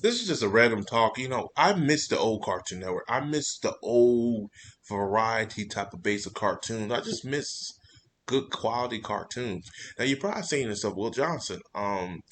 This is just a random talk. I miss the old Cartoon Network. I miss the old variety type of basic cartoons. I just miss good quality cartoons. Now you're probably saying to yourself, "Will Johnson,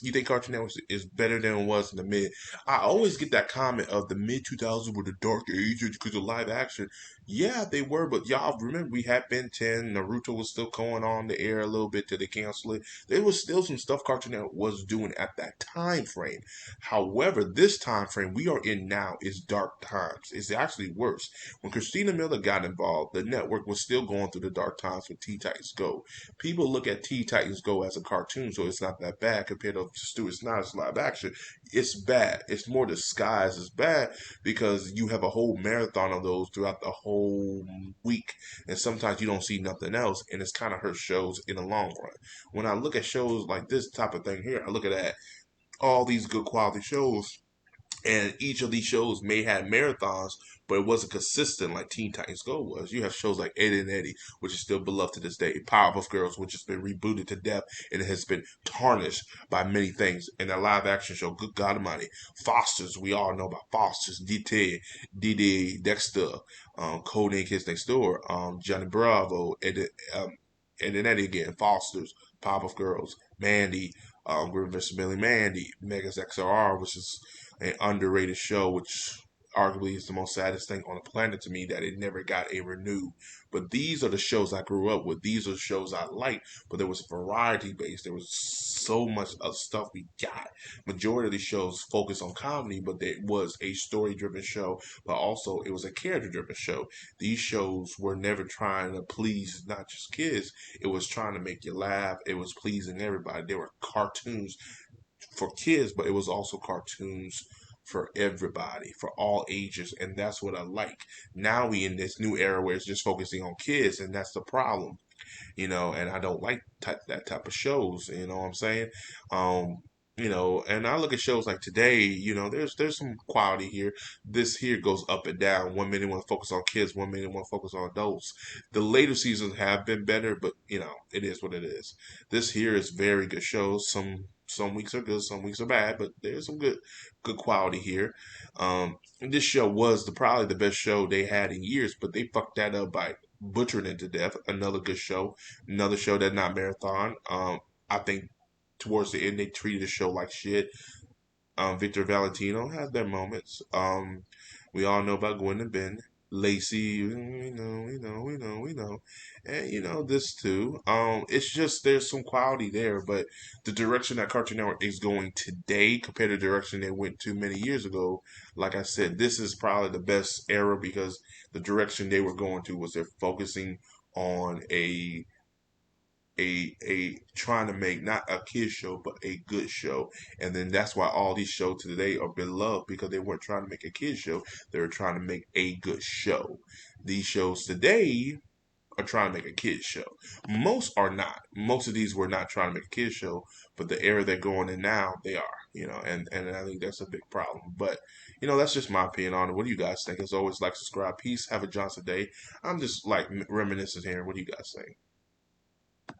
you think Cartoon Network is better than it was in the mid?" I always get that comment of the mid 2000s were the dark ages because of live action. Yeah, they were, but y'all remember we had Ben 10, Naruto was still going on the air a little bit till they canceled it. There was still some stuff Cartoon Network was doing at that time frame. However, this time frame we are in now is dark times. It's actually worse. When Christina Miller got involved, the network was still going through the dark times with Teen Titans Go. People look at Teen Titans Go as a cartoon, so it's not that bad compared to Stuart Snyder's live action. It's bad. It's more disguised as bad because you have a whole marathon of those throughout the whole week, and sometimes you don't see nothing else, and it's kind of hurt shows in the long run. When I look at shows like this type of thing here, I look at that all these good quality shows, and each of these shows may have marathons, but it wasn't consistent like Teen Titans Go was. You have shows like Ed and Eddie, which is still beloved to this day, Powerpuff Girls, which has been rebooted to death and it has been tarnished by many things. And that live action show, good God Almighty, Foster's, we all know about Foster's, DT, DD, Dexter, Cody and Kids Next Door, Johnny Bravo, Ed and Eddie again, Foster's, Powerpuff Girls, Mandy, Grim vs. Billy Mandy, Megas XRR, which is an underrated show, which arguably is the most saddest thing on the planet to me that it never got a renew. But these are the shows I grew up with. These are the shows I liked. But there was variety based. There was so much of stuff we got. Majority of these shows focus on comedy, but it was a story driven show, but also it was a character driven show. These shows were never trying to please not just kids. It was trying to make you laugh. It was pleasing everybody. They were cartoons for kids, but it was also cartoons for everybody, for all ages, and that's what I like. Now we in this new era where it's just focusing on kids, and that's the problem, and I don't like that type of shows. You know what I'm saying? Um, and I look at shows like today. There's some quality here. This here goes up and down. 1 minute want to focus on kids, 1 minute want to focus on adults. The later seasons have been better, but it is what it is. This here is very good shows. Some weeks are good, some weeks are bad, but there's some good quality here. This show was probably the best show they had in years, but they fucked that up by butchering it to death. Another good show, another show that not marathon. I think towards the end they treated the show like shit. Victor Valentino had their moments. We all know about Gwen and Ben. Lacey, we know. And this too. It's just there's some quality there, but the direction that Cartoon Network is going today compared to the direction they went to many years ago, like I said, this is probably the best era because the direction they were going to was they're focusing on a trying to make not a kid show but a good show, and then that's why all these shows today are beloved because they weren't trying to make a kid show, they were trying to make a good show. These shows today are trying to make a kid show. Most are not. Most of these were not trying to make a kid show, but the era they're going in now, they are. And I think that's a big problem. But that's just my opinion on it. What do you guys think? As always, like, subscribe, peace, have a Johnson day. I'm just like reminiscing here. What do you guys think?